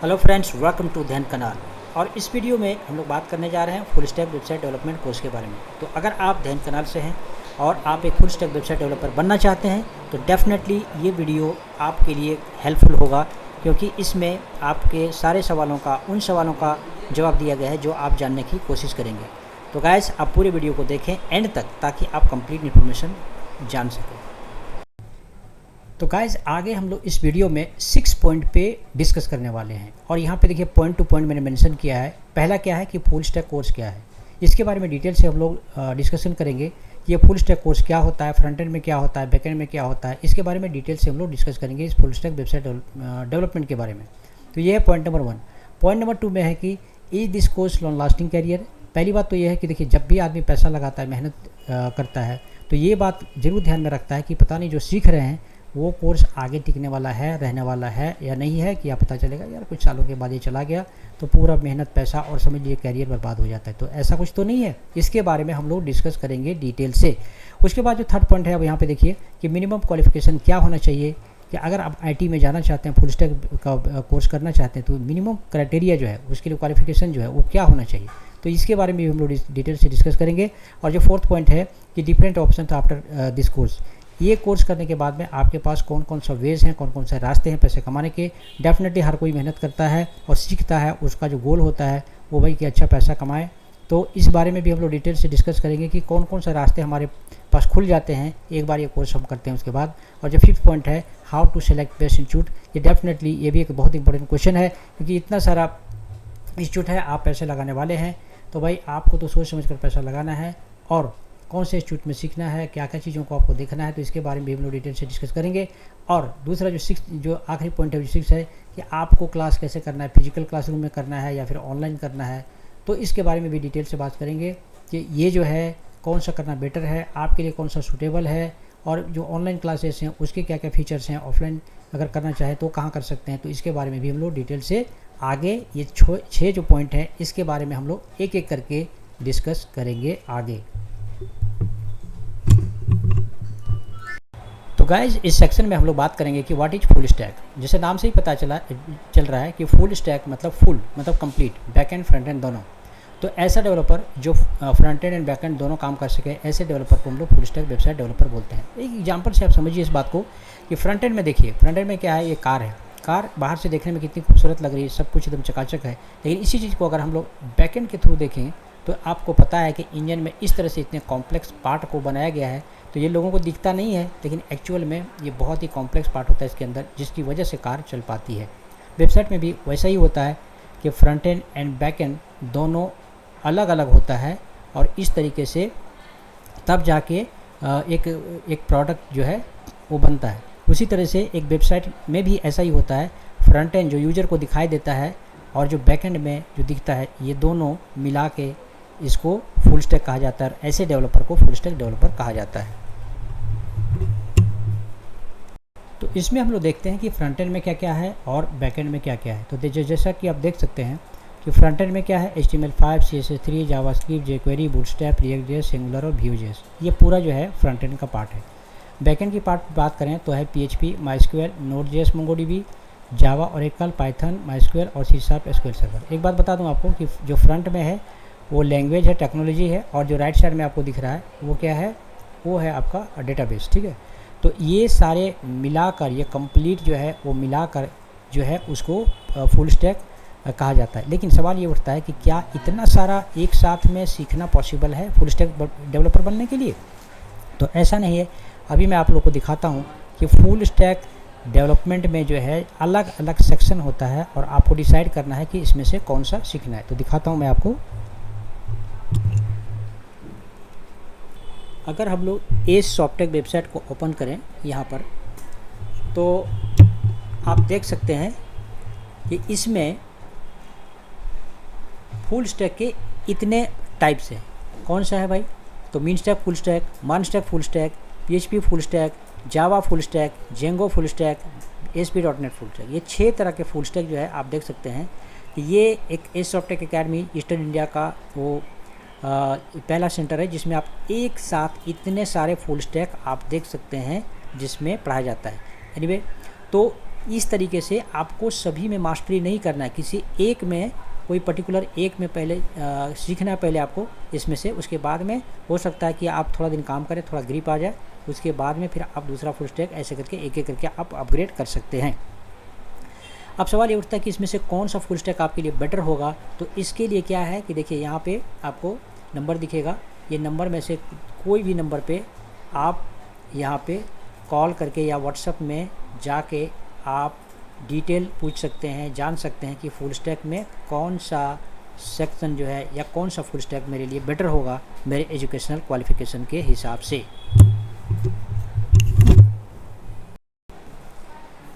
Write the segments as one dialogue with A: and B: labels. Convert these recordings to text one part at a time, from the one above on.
A: Hello friends, welcome to ध्यान कनाल। और इस वीडियो में हम लोग बात करने जा रहे हैं full stack website development course के बारे में। तो अगर आप ध्यान कनाल से हैं और आप एक फुल स्टैक वेबसाइट डेवलपर बनना चाहते हैं तो डेफिनेटली ये वीडियो आपके लिए हेल्पफुल होगा, क्योंकि इसमें आपके सारे सवालों का उन सवालों का जवाब दिया गया है जो आप जानने की कोशिश करेंगे। तो गाइस, आप पूरे वीडियो को देखें एंड तक ताकि आप कंप्लीट इन्फॉर्मेशन जान सकें। तो गाइज, आगे हम लोग इस वीडियो में 6 पॉइंट पे डिस्कस करने वाले हैं और यहाँ पे देखिए पॉइंट टू पॉइंट मैंने मेंशन किया है। पहला क्या है कि फुल स्टैक कोर्स क्या है, इसके बारे में डिटेल से हम लोग डिस्कशन करेंगे कि ये फुल स्टैक कोर्स क्या होता है, फ्रंट एंड में क्या होता है, बैक एंड में क्या होता है। इसके बारे में डिटेल से हम लोग डिस्कस करेंगे इस फुल स्टैक वेबसाइट डेवलपमेंट के बारे में। तो ये है पॉइंट नंबर 1। पॉइंट नंबर 2 में है कि is this course long lasting career. पहली बात तो ये है कि देखिए, जब भी आदमी पैसा लगाता है, मेहनत करता है, तो ये बात ज़रूर ध्यान में रखता है कि पता नहीं जो सीख रहे हैं वो कोर्स आगे टिकने वाला है, रहने वाला है या नहीं है। कि आप पता चलेगा यार कुछ सालों के बाद ये चला गया तो पूरा मेहनत, पैसा और समझ लीजिए कैरियर बर्बाद हो जाता है। तो ऐसा कुछ तो नहीं है। इसके बारे में हम लोग डिस्कस करेंगे डिटेल से। उसके बाद जो थर्ड पॉइंट है, अब यहाँ पे देखिए कि मिनिमम क्वालिफिकेशन क्या होना चाहिए। कि अगर आप आईटी में जाना चाहते हैं, फुल स्टैक का कोर्स करना चाहते हैं, तो मिनिमम क्राइटेरिया जो है उसके लिए क्वालिफिकेशन जो है वो क्या होना चाहिए। तो इसके बारे में भी हम लोग डिटेल से डिस्कस करेंगे। और जो फोर्थ पॉइंट है कि different option after this course, ये कोर्स करने के बाद में आपके पास कौन कौन सा वेज हैं, कौन कौन से रास्ते हैं पैसे कमाने के। डेफिनेटली हर कोई मेहनत करता है और सीखता है, उसका जो गोल होता है वो भाई कि अच्छा पैसा कमाए। तो इस बारे में भी हम लोग डिटेल से डिस्कस करेंगे कि कौन कौन से रास्ते हमारे पास खुल जाते हैं एक बार ये कोर्स हम करते हैं उसके बाद। और जो फिफ्थ पॉइंट है, how to select best institute, ये डेफिनेटली ये भी एक बहुत इंपॉर्टेंट क्वेश्चन है, क्योंकि इतना सारा इंस्टीट्यूट है, आप पैसे लगाने वाले हैं तो भाई आपको तो सोच समझ कर पैसा लगाना है और कौन से इंस्टीट्यूट में सीखना है, क्या क्या चीज़ों को आपको देखना है। तो इसके बारे में भी हम लोग डिटेल से डिस्कस करेंगे। और दूसरा जो आखिरी पॉइंट है, जो 6 है कि आपको क्लास कैसे करना है, फिजिकल क्लासरूम में करना है या फिर ऑनलाइन करना है। तो इसके बारे में भी डिटेल से बात करेंगे कि ये जो है कौन सा करना बेटर है, आपके लिए कौन सा सूटेबल है, और जो ऑनलाइन क्लासेस हैं उसके क्या क्या फीचर्स हैं, ऑफलाइन अगर करना चाहे तो कहाँ कर सकते हैं। तो इसके बारे में भी हम लोग डिटेल से आगे ये 6 जो पॉइंट हैं इसके बारे में हम लोग एक एक करके डिस्कस करेंगे आगे। तो गाइज, इस सेक्शन में हम लोग बात करेंगे कि व्हाट इज फुल स्टैक। जैसे नाम से ही पता चल रहा है कि फुल स्टैक मतलब फुल मतलब complete, back and front end दोनों। तो ऐसा डेवलपर जो फ्रंट एंड बैक एंड दोनों काम कर सके, ऐसे डेवलपर को हम लोग फुल स्टैक वेबसाइट डेवलपर बोलते हैं। एक एग्जांपल से आप समझिए इस बात को कि फ्रंट एंड में देखिए, फ्रंट एंड में क्या है, ये कार है। कार बाहर से देखने में कितनी खूबसूरत लग रही है, सब कुछ एकदम चकाचक है। लेकिन इसी चीज़ को अगर हम लोग बैक एंड के थ्रू देखें तो आपको पता है कि इंजन में इस तरह से इतने कॉम्प्लेक्स पार्ट को बनाया गया है। तो ये लोगों को दिखता नहीं है, लेकिन एक्चुअल में ये बहुत ही कॉम्प्लेक्स पार्ट होता है इसके अंदर, जिसकी वजह से कार चल पाती है। वेबसाइट में भी वैसा ही होता है कि front end and back and दोनों अलग अलग होता है, और इस तरीके से तब जाके एक प्रोडक्ट जो है वो बनता है। उसी तरह से एक वेबसाइट में भी ऐसा ही होता है। फ्रंट एंड जो यूज़र को दिखाई देता है और जो बैक एंड में जो दिखता है, ये दोनों मिला के इसको फुल स्टैक कहा जाता है। ऐसे डेवलपर को फुल स्टैक डेवलपर कहा जाता है। तो इसमें हम लोग देखते हैं कि फ्रंट एंड में क्या क्या है और बैक एंड में क्या क्या है। तो जैसा कि आप देख सकते हैं कि फ्रंट एंड में क्या है, HTML5, CSS3, JavaScript, jQuery, bootstrap, React JS, Angular और Vue.js, ये पूरा जो है फ्रंट एंड का पार्ट है। बैक एंड की पार्ट बात करें तो है PHP, MySQL, Node.js, MongoDB, Java, Oracle, Python, MySQL और C# SQL सर्वर। एक बात बता दूं आपको कि जो फ्रंट में है वो लैंग्वेज है, टेक्नोलॉजी है, और जो राइट साइड में आपको दिख रहा है वो क्या है, वो है आपका डेटाबेस। ठीक है, तो ये सारे मिलाकर, ये कंप्लीट जो है वो मिलाकर जो है उसको फुल स्टैक कहा जाता है। लेकिन सवाल ये उठता है कि क्या इतना सारा एक साथ में सीखना पॉसिबल है फुल स्टैक डेवलपर बनने के लिए? तो ऐसा नहीं है। अभी मैं आप लोग को दिखाता हूँ कि फुल स्टैक डेवलपमेंट में जो है अलग अलग सेक्शन होता है और आपको डिसाइड करना है कि इसमें से कौन सा सीखना है। तो दिखाता हूँ मैं आपको। अगर हम लोग एज सॉफ्टटेक वेबसाइट को ओपन करें यहाँ पर, तो आप देख सकते हैं कि इसमें फुल स्टैक के इतने टाइप्स हैं। कौन सा है भाई? तो मीन स्टैक फुल स्टैक, मान stack full stack, PHP full stack, Java full stack, Django full stack, ASP.NET full stack. ये 6 तरह के फुल स्टैक जो है आप देख सकते हैं। ये एक as softtech academy eastern India का वो पहला सेंटर है जिसमें आप एक साथ इतने सारे फुल स्टैक आप देख सकते हैं जिसमें पढ़ाया जाता है। एनीवे, तो इस तरीके से आपको सभी में मास्टरी नहीं करना है, किसी एक में कोई पर्टिकुलर एक में पहले सीखना है पहले आपको इसमें से, उसके बाद में हो सकता है कि आप थोड़ा दिन काम करें, थोड़ा ग्रिप आ जाए, उसके बाद में फिर आप दूसरा फुल स्टैक ऐसे करके एक एक करके आप अपग्रेड कर सकते हैं। अब सवाल ये उठता है कि इसमें से कौन सा फुल स्टैक आपके लिए बेटर होगा। तो इसके लिए क्या है कि देखिए यहाँ पे आपको नंबर दिखेगा, ये नंबर में से कोई भी नंबर पे आप यहाँ पे कॉल करके या व्हाट्सएप में जाके आप डिटेल पूछ सकते हैं, जान सकते हैं कि फुल स्टैक में कौन सा सेक्शन जो है या कौन सा फुल स्टैक मेरे लिए बेटर होगा मेरे एजुकेशनल क्वालिफ़िकेशन के हिसाब से।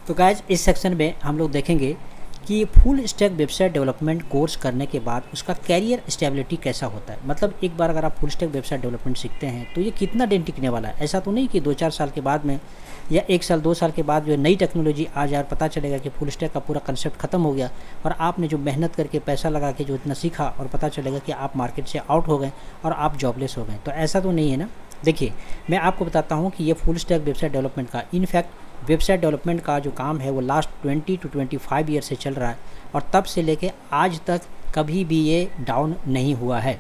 A: तो गाइज इस सेक्शन में हम लोग देखेंगे कि full stack website development course करने के बाद उसका कैरियर स्टेबिलिटी कैसा होता है। मतलब एक बार अगर आप फुल स्टैक वेबसाइट डेवलपमेंट सीखते हैं तो ये कितना दिन टिकने वाला है। ऐसा तो नहीं कि 2-4 साल के बाद में या 1 साल 2 साल के बाद जो नई टेक्नोलॉजी आ जाए, पता चलेगा कि फुल स्टैक का पूरा कंसेप्ट खत्म हो गया और आपने जो मेहनत करके पैसा लगा के जो इतना सीखा और पता चलेगा कि आप मार्केट से आउट हो गए और आप जॉबलेस हो गए। तो ऐसा तो नहीं है ना। देखिए मैं आपको बताता हूँ कि ये फुल स्टैक वेबसाइट डेवलपमेंट का इनफैक्ट वेबसाइट डेवलपमेंट का जो काम है वो लास्ट 20 to 25 ईयर से चल रहा है और तब से लेके आज तक कभी भी ये डाउन नहीं हुआ है।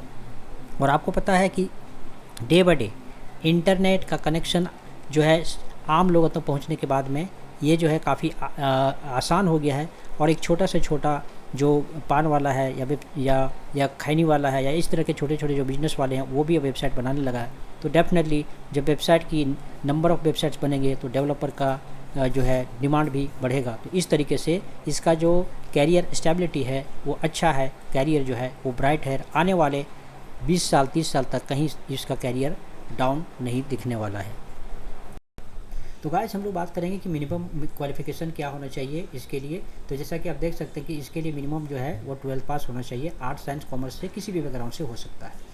A: और आपको पता है कि डे बाय डे इंटरनेट का कनेक्शन जो है आम लोगों तक पहुंचने के बाद में ये जो है काफ़ी आसान हो गया है और एक छोटा से छोटा जो पान वाला है या खैनी वाला है या इस तरह के छोटे छोटे जो बिजनेस वाले हैं वो भी वेबसाइट बनाने लगा है। तो डेफिनेटली जब वेबसाइट की नंबर ऑफ़ वेबसाइट्स बनेंगे तो डेवलपर का जो है डिमांड भी बढ़ेगा। तो इस तरीके से इसका जो कैरियर स्टेबिलिटी है वो अच्छा है, कैरियर जो है वो ब्राइट है। आने वाले 20 साल 30 साल तक कहीं इसका कैरियर डाउन नहीं दिखने वाला है। तो गाइस हम लोग बात करेंगे कि मिनिमम क्वालिफ़िकेशन क्या होना चाहिए इसके लिए। तो जैसा कि आप देख सकते हैं कि इसके लिए मिनिमम जो है वो 12 पास होना चाहिए। आर्ट्स साइंस कॉमर्स से किसी भी बैकग्राउंड से हो सकता है।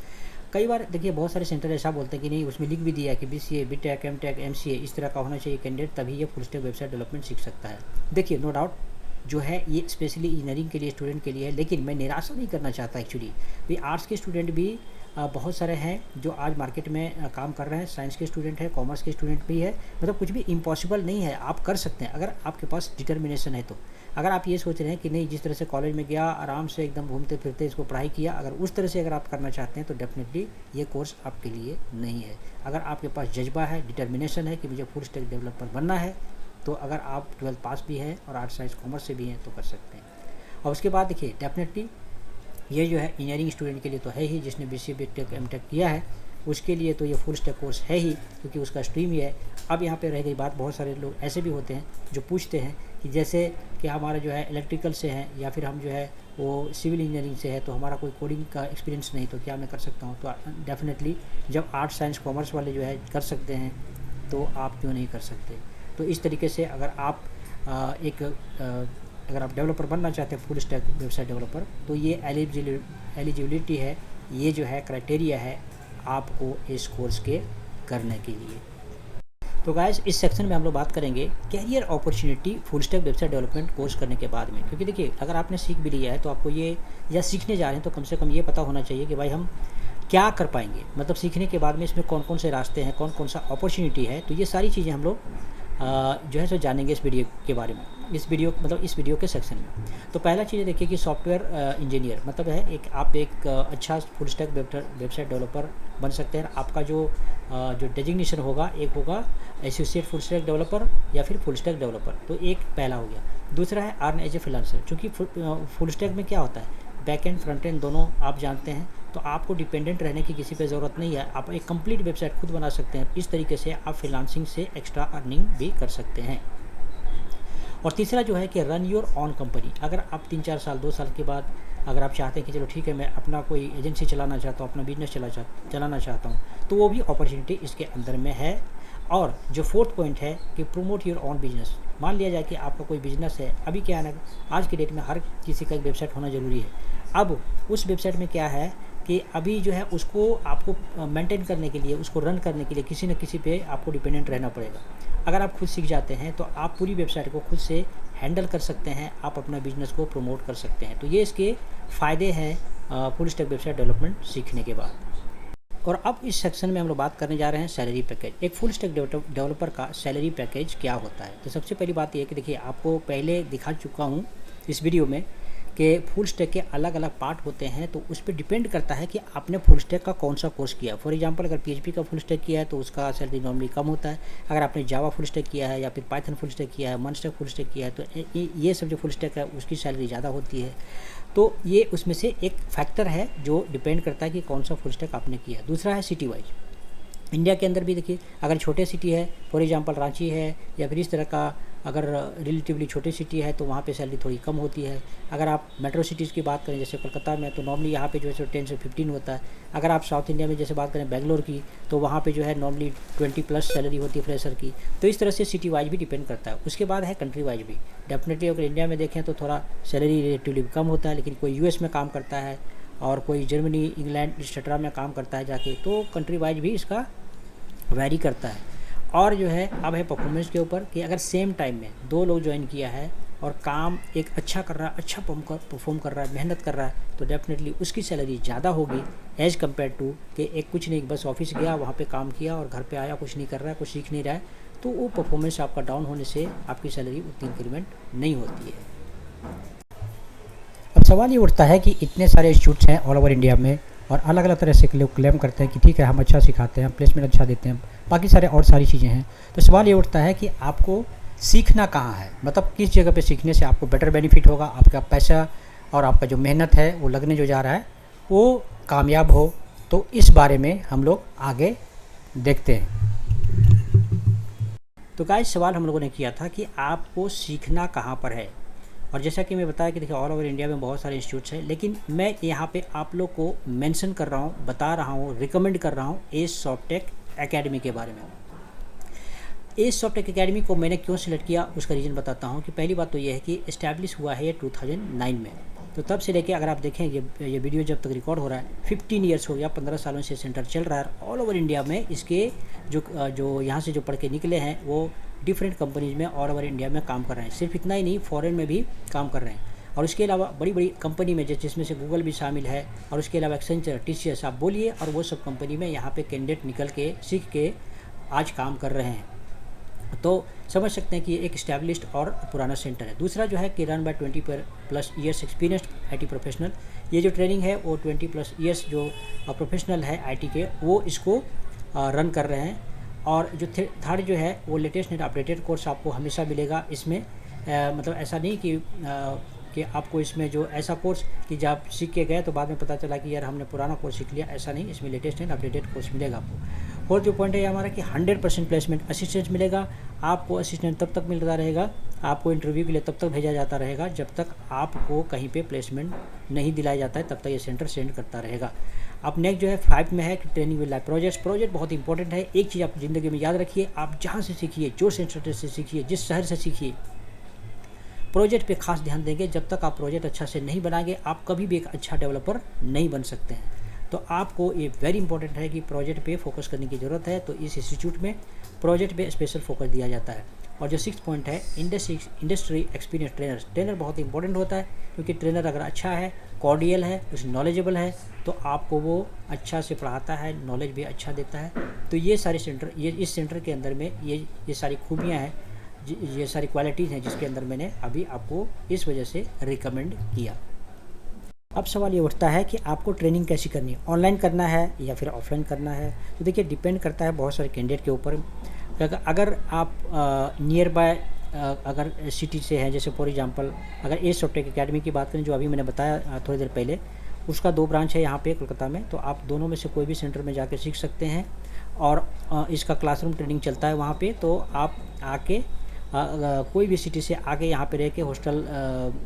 A: कई बार देखिए बहुत सारे सेंटर ऐसा बोलते हैं कि नहीं, उसमें लिख भी दिया कि BCA BTech MTech MCA इस तरह का होना चाहिए कैंडिडेट, तभी ये फुल स्टैक वेबसाइट डेवलपमेंट सीख सकता है। देखिए नो डाउट जो है ये स्पेशली इंजीनियरिंग के लिए स्टूडेंट के लिए है, लेकिन मैं निराशा नहीं करना चाहता एक्चुअली। भाई आर्ट्स के स्टूडेंट भी बहुत सारे हैं जो आज मार्केट में काम कर रहे हैं, साइंस के स्टूडेंट है, कॉमर्स के स्टूडेंट भी है। मतलब कुछ भी इम्पॉसिबल नहीं है, आप कर सकते हैं अगर आपके पास डिटर्मिनेशन है तो। अगर आप ये सोच रहे हैं कि नहीं जिस तरह से कॉलेज में गया आराम से एकदम घूमते फिरते इसको पढ़ाई किया, अगर उस तरह से अगर आप करना चाहते हैं तो डेफिनेटली ये कोर्स आपके लिए नहीं है। अगर आपके पास जज्बा है, डिटर्मिनेशन है कि मुझे फुल स्टैक डेवलपर बनना है, तो अगर आप 12 पास भी हैं और आर्ट्स साइंस कॉमर्स से भी हैं तो कर सकते हैं। और उसके बाद देखिए डेफिनेटली ये जो है इंजीनियरिंग स्टूडेंट के लिए तो है ही, जिसने BCA BTech MTech किया है उसके लिए तो ये फुल स्टैक कोर्स है ही, क्योंकि उसका स्ट्रीम ही है। अब यहाँ पे रह गई बात, बहुत सारे लोग ऐसे भी होते हैं जो पूछते हैं कि जैसे कि हमारा जो है इलेक्ट्रिकल से हैं या फिर हम जो है वो सिविल इंजीनियरिंग से है, तो हमारा कोई कोडिंग का एक्सपीरियंस नहीं, तो क्या मैं कर सकता हूँ। तो डेफिनेटली जब आर्ट्स साइंस कॉमर्स वाले जो है कर सकते हैं तो आप क्यों नहीं कर सकते। तो इस तरीके से अगर आप अगर आप डेवलपर बनना चाहते हैं फुल स्टैक वेबसाइट डेवलपर, तो ये एलिजिबिलिटी है, ये जो है क्राइटेरिया है आपको इस कोर्स के करने के लिए। तो गाइस इस सेक्शन में हम लोग बात करेंगे career opportunity full stack website development course करने के बाद में। क्योंकि देखिए अगर आपने सीख भी लिया है तो आपको ये या सीखने जा रहे हैं तो कम से कम ये पता होना चाहिए कि भाई हम क्या कर पाएंगे। मतलब सीखने के बाद में इसमें कौन कौन से रास्ते हैं, कौन कौन सा अपॉर्चुनिटी है। तो ये सारी चीज़ें हम लोग जो है सो जानेंगे इस वीडियो के बारे में, इस वीडियो के सेक्शन में। तो पहला चीज़ देखिए कि सॉफ्टवेयर इंजीनियर मतलब है आप एक अच्छा फुल स्टैक वेबसाइट डेवलपर बन सकते हैं। आपका जो डेजिग्नेशन होगा, एक होगा एसोसिएट फुल स्टैक डेवलपर या फिर फुल स्टैक डेवलपर, तो एक पहला हो गया। दूसरा है अर्न एज ए फ्रीलांसर, क्योंकि फुल स्टैक में क्या होता है बैक एंड फ्रंट एंड दोनों आप जानते हैं, तो आपको डिपेंडेंट रहने की किसी पे ज़रूरत नहीं है। आप एक कंप्लीट वेबसाइट खुद बना सकते हैं। इस तरीके से आप फ्रीलांसिंग से एक्स्ट्रा अर्निंग भी कर सकते हैं। और तीसरा जो है कि रन योर ऑन कंपनी। अगर आप 3-4 साल 2 साल के बाद अगर आप चाहते हैं कि चलो ठीक है मैं अपना कोई एजेंसी चलाना चाहता हूँ, अपना बिजनेस चलाना चाहता हूँ, तो वो भी अपॉर्चुनिटी इसके अंदर में है। और जो फोर्थ पॉइंट है कि प्रोमोट योर ऑन बिजनेस। मान लिया जाए कि आपका कोई बिजनेस है, अभी क्या है ना आज की डेट में हर किसी का एक वेबसाइट होना ज़रूरी है। अब उस वेबसाइट में क्या है कि अभी जो है उसको आपको मेंटेन करने के लिए, उसको रन करने के लिए किसी न किसी पे आपको डिपेंडेंट रहना पड़ेगा। अगर आप खुद सीख जाते हैं तो आप पूरी वेबसाइट को खुद से हैंडल कर सकते हैं, आप अपना बिजनेस को प्रमोट कर सकते हैं। तो ये इसके फ़ायदे हैं फुल स्टैक वेबसाइट डेवलपमेंट सीखने के बाद। और अब इस सेक्शन में हम लोग बात करने जा रहे हैं सैलरी पैकेज। एक फुल स्टैक डेवलपर का सैलरी पैकेज क्या होता है। तो सबसे पहली बात यह है कि देखिए, आपको पहले दिखा चुका हूँ इस वीडियो में कि फुल स्टैक के अलग अलग पार्ट होते हैं, तो उस पर डिपेंड करता है कि आपने फुल स्टैक का कौन सा कोर्स किया। फॉर एग्जांपल, अगर PHP का फुल स्टैक किया है तो उसका सैलरी नॉर्मली कम होता है। अगर आपने जावा फुल स्टैक किया है या फिर पाइथन फुल स्टैक किया है, मन स्टैक फुल स्टैक किया है, तो ये सब जो फुल स्टैक है उसकी सैलरी ज़्यादा होती है। तो ये उसमें से एक फैक्टर है जो डिपेंड करता है कि कौन सा फुल स्टैक आपने किया। दूसरा है सिटी वाइज। इंडिया के अंदर भी देखिए, अगर छोटे सिटी है, फॉर एग्जांपल रांची है या फिर इस तरह का अगर रिलेटिवली छोटी सिटी है तो वहाँ पे सैलरी थोड़ी कम होती है। अगर आप मेट्रो सिटीज़ की बात करें जैसे कोलकाता में, तो नॉर्मली यहाँ पे जो है 10 से 15 होता है। अगर आप साउथ इंडिया में जैसे बात करें बेंगलोर की, तो वहाँ पे जो है नॉर्मली 20+ सैलरी होती है फ्रेशर की। तो इस तरह से सिटी वाइज भी डिपेंड करता है। उसके बाद है कंट्री वाइज भी। डेफिनेटली अगर इंडिया में देखें तो थोड़ा सैलरी रिलेटिवली कम होता है, लेकिन कोई US में काम करता है और कोई जर्मनी, इंग्लैंड, एक्सेट्रा में काम करता है जाके, तो कंट्री वाइज भी इसका वैरी करता है। और जो है अब है परफॉर्मेंस के ऊपर कि अगर सेम टाइम में 2 लोग ज्वाइन किया है और काम एक अच्छा कर रहा है, अच्छा परफॉर्म कर रहा है, मेहनत कर रहा है, तो डेफिनेटली उसकी सैलरी ज़्यादा होगी एज़ कम्पेयर टू कि एक कुछ नहीं, बस ऑफिस गया, वहाँ पे काम किया और घर पे आया, कुछ नहीं कर रहा है, कुछ सीख नहीं रहा है। तो वो परफॉर्मेंस आपका डाउन होने से आपकी सैलरी उतनी इंक्रीमेंट नहीं होती है। अब सवाल ये उठता है कि इतने सारे इंस्टीट्यूट्स हैं ऑल ओवर इंडिया में और अलग अलग तरह से लोग क्लेम करते हैं कि ठीक है हम अच्छा सिखाते हैं, प्लेसमेंट अच्छा देते हैं, बाकी सारे और सारी चीज़ें हैं। तो सवाल ये उठता है कि आपको सीखना कहाँ है, मतलब किस जगह पे सीखने से आपको बेटर बेनिफिट होगा, आपका पैसा और आपका जो मेहनत है वो लगने जो जा रहा है वो कामयाब हो। तो इस बारे में हम लोग आगे देखते हैं। तो गाइस, सवाल हम लोगों ने किया था कि आपको सीखना कहाँ पर है। और जैसा कि मैं बताया कि देखिए ऑल ओवर इंडिया में बहुत सारे इंस्टीट्यूट्स हैं, लेकिन मैं यहाँ पे आप लोग को मेंशन कर रहा हूँ, बता रहा हूँ, रिकमेंड कर रहा हूँ एज सॉफ्टेक एकेडमी के बारे में। एज सॉफ्टेक एकेडमी को मैंने क्यों सिलेक्ट किया उसका रीज़न बताता हूँ। कि पहली बात तो ये है कि इस्टेब्लिश हुआ है ये 2009 में। तो तब से लेके अगर आप देखें ये वीडियो जब तक रिकॉर्ड हो रहा है 15 ईयर्स हो गया, 15 सालों से सेंटर चल रहा है। ऑल ओवर इंडिया में इसके जो यहाँ से जो पढ़ के निकले हैं वो डिफरेंट कंपनीज में ऑल ओवर इंडिया में काम कर रहे हैं। सिर्फ इतना ही नहीं, फॉरेन में भी काम कर रहे हैं। और उसके अलावा बड़ी बड़ी कंपनी में जिसमें से गूगल भी शामिल है, और उसके अलावा एक्सेंचर, TCS आप बोलिए, और वो सब कंपनी में यहाँ पे कैंडिडेट निकल के सीख के आज काम कर रहे हैं। तो समझ सकते हैं कि ये एक इस्टेब्लिश्ड और पुराना सेंटर है। दूसरा जो है कि run by 20+ years experienced IT professional. ये जो ट्रेनिंग है वो 20+ ईयर्स जो प्रोफेशनल है IT के, वो इसको रन कर रहे हैं। और जो थर्ड जो है वो लेटेस्ट एंड अपडेटेड कोर्स आपको हमेशा मिलेगा इसमें। मतलब ऐसा नहीं कि आपको इसमें जो ऐसा कोर्स कि जब आप सीख के गए तो बाद में पता चला कि यार हमने पुराना कोर्स सीख लिया, ऐसा नहीं। इसमें लेटेस्ट एंड अपडेटेड कोर्स मिलेगा आपको। और जो पॉइंट है हमारा कि 100% प्लेसमेंट असिस्टेंस मिलेगा आपको। असिस्टेंट तब तक मिलता रहेगा, आपको इंटरव्यू के लिए तब तक भेजा जाता रहेगा जब तक आपको कहीं पे प्लेसमेंट नहीं दिलाया जाता है, तब तक ये सेंटर सेंड करता रहेगा। अब नेक्स्ट जो है 5 में है कि ट्रेनिंग विद लाइव प्रोजेक्ट बहुत इंपॉर्टेंट है। एक चीज़ आप ज़िंदगी में याद रखिए, आप जहाँ से सीखिए, जो सेंटर से सीखिए, जिस शहर से सीखिए, प्रोजेक्ट पे खास ध्यान देंगे। जब तक आप प्रोजेक्ट अच्छा से नहीं बनाएंगे आप कभी भी एक अच्छा डेवलपर नहीं बन सकते हैं। तो आपको ये वेरी इंपॉर्टेंट है कि प्रोजेक्ट पे फोकस करने की ज़रूरत है। तो इस इंस्टीट्यूट में प्रोजेक्ट पे स्पेशल फोकस दिया जाता है। और जो 6th पॉइंट है इंडस्ट्री एक्सपीरियंस ट्रेनर बहुत इंपॉर्टेंट होता है, क्योंकि ट्रेनर अगर अच्छा है, कॉर्डियल है, कुछ नॉलेजेबल है, तो आपको वो अच्छा से पढ़ाता है, नॉलेज भी अच्छा देता है। तो ये सारे सेंटर, ये इस सेंटर के अंदर में ये सारी खूबियाँ हैं, ये सारी क्वालिटीज़ हैं जिसके अंदर मैंने अभी आपको इस वजह से रिकमेंड किया। अब सवाल ये उठता है कि आपको ट्रेनिंग कैसी करनी है, ऑनलाइन करना है या फिर ऑफलाइन करना है। तो देखिए डिपेंड करता है बहुत सारे कैंडिडेट के ऊपर। अगर आप नियर बाय अगर सिटी से हैं, जैसे फॉर एग्जांपल अगर एज सॉफ्टेक एकेडमी की बात करें जो अभी मैंने बताया थोड़ी देर पहले, उसका 2 ब्रांच है यहाँ पे कोलकाता में। तो आप दोनों में से कोई भी सेंटर में जाके सीख सकते हैं। और इसका क्लासरूम ट्रेनिंग चलता है वहाँ पे। तो आप आके कोई भी सिटी से आके यहाँ पे रह के हॉस्टल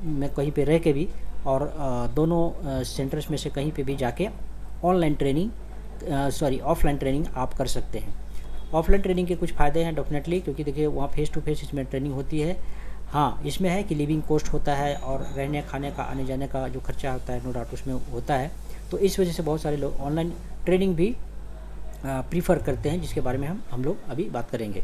A: में कहीं पे रह के भी, और दोनों सेंटर्स में से कहीं पे भी जाके ऑफलाइन ट्रेनिंग आप कर सकते हैं। ऑफलाइन ट्रेनिंग के कुछ फ़ायदे हैं डेफिनेटली, क्योंकि देखिए वहाँ फेस टू फेस इसमें ट्रेनिंग होती है। हाँ, इसमें है कि लिविंग कॉस्ट होता है और रहने खाने का, आने जाने का जो खर्चा होता है, नो डाउट उसमें होता है। तो इस वजह से बहुत सारे लोग ऑनलाइन ट्रेनिंग भी प्रीफर करते हैं, जिसके बारे में हम लोग अभी बात करेंगे।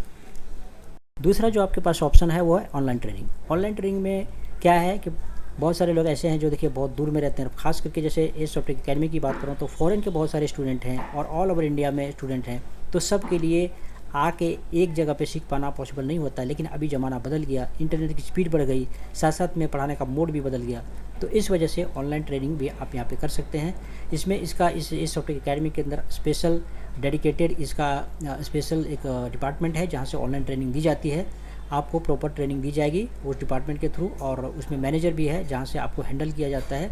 A: दूसरा जो आपके पास ऑप्शन है वो है ऑनलाइन ट्रेनिंग। ऑनलाइन ट्रेनिंग में क्या है कि बहुत सारे लोग ऐसे हैं जो देखिए बहुत दूर में रहते हैं, खास करके जैसे एज सॉफ्टवेयर एकेडमी की बात करूँ तो फ़ॉरेन के बहुत सारे स्टूडेंट हैं और ऑल ओवर इंडिया में स्टूडेंट हैं। तो सब के लिए आके एक जगह पे सीख पाना पॉसिबल नहीं होता है, लेकिन अभी ज़माना बदल गया, इंटरनेट की स्पीड बढ़ गई, साथ साथ में पढ़ाने का मोड भी बदल गया। तो इस वजह से ऑनलाइन ट्रेनिंग भी आप यहाँ पे कर सकते हैं। इसमें इसका इस सॉफ्टवेयर एकेडमी के अंदर स्पेशल डेडिकेटेड इसका स्पेशल एक डिपार्टमेंट है जहाँ से ऑनलाइन ट्रेनिंग दी जाती है। आपको प्रॉपर ट्रेनिंग दी जाएगी उस डिपार्टमेंट के थ्रू, और उसमें मैनेजर भी है जहाँ से आपको हैंडल किया जाता है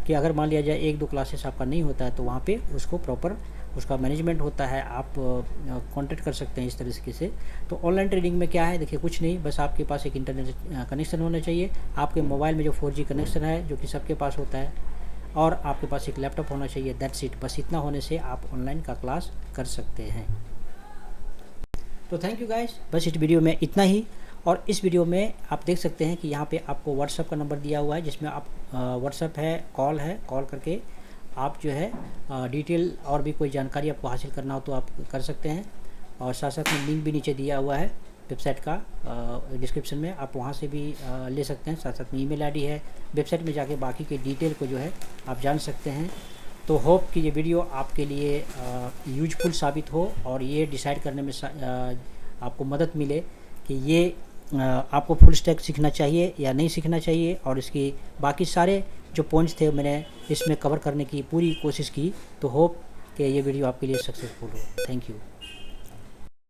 A: कि अगर मान लिया जाए 1-2 क्लासेस आपका नहीं होता है तो वहाँ पे उसको प्रॉपर उसका मैनेजमेंट होता है, आप कांटेक्ट कर सकते हैं इस तरीके से। तो ऑनलाइन ट्रेनिंग में क्या है, देखिए कुछ नहीं, बस आपके पास एक इंटरनेट कनेक्शन होना चाहिए, आपके मोबाइल में जो 4G कनेक्शन है जो कि सबके पास होता है, और आपके पास एक लैपटॉप होना चाहिए, दैट्स इट। बस इतना होने से आप ऑनलाइन का क्लास कर सकते हैं। तो थैंक यू गाइस, बस इस वीडियो में इतना ही। और इस वीडियो में आप देख सकते हैं कि यहाँ पे आपको व्हाट्सएप का नंबर दिया हुआ है, जिसमें आप व्हाट्सएप है, कॉल करके आप जो है डिटेल और भी कोई जानकारी आपको हासिल करना हो तो आप कर सकते हैं। और साथ साथ में लिंक भी नीचे दिया हुआ है वेबसाइट का डिस्क्रिप्शन में, आप वहाँ से भी ले सकते हैं। साथ साथ में ईमेल आईडी है, वेबसाइट में जाके बाकी के डिटेल को जो है आप जान सकते हैं। तो होप कि ये वीडियो आपके लिए यूजफुल साबित हो और ये डिसाइड करने में आपको मदद मिले कि ये आपको फुल स्टैक सीखना चाहिए या नहीं सीखना चाहिए, और इसकी बाकी सारे जो पॉइंट्स थे मैंने इसमें कवर करने की पूरी कोशिश की। तो होप कि ये वीडियो आपके लिए सक्सेसफुल हो। Thank you.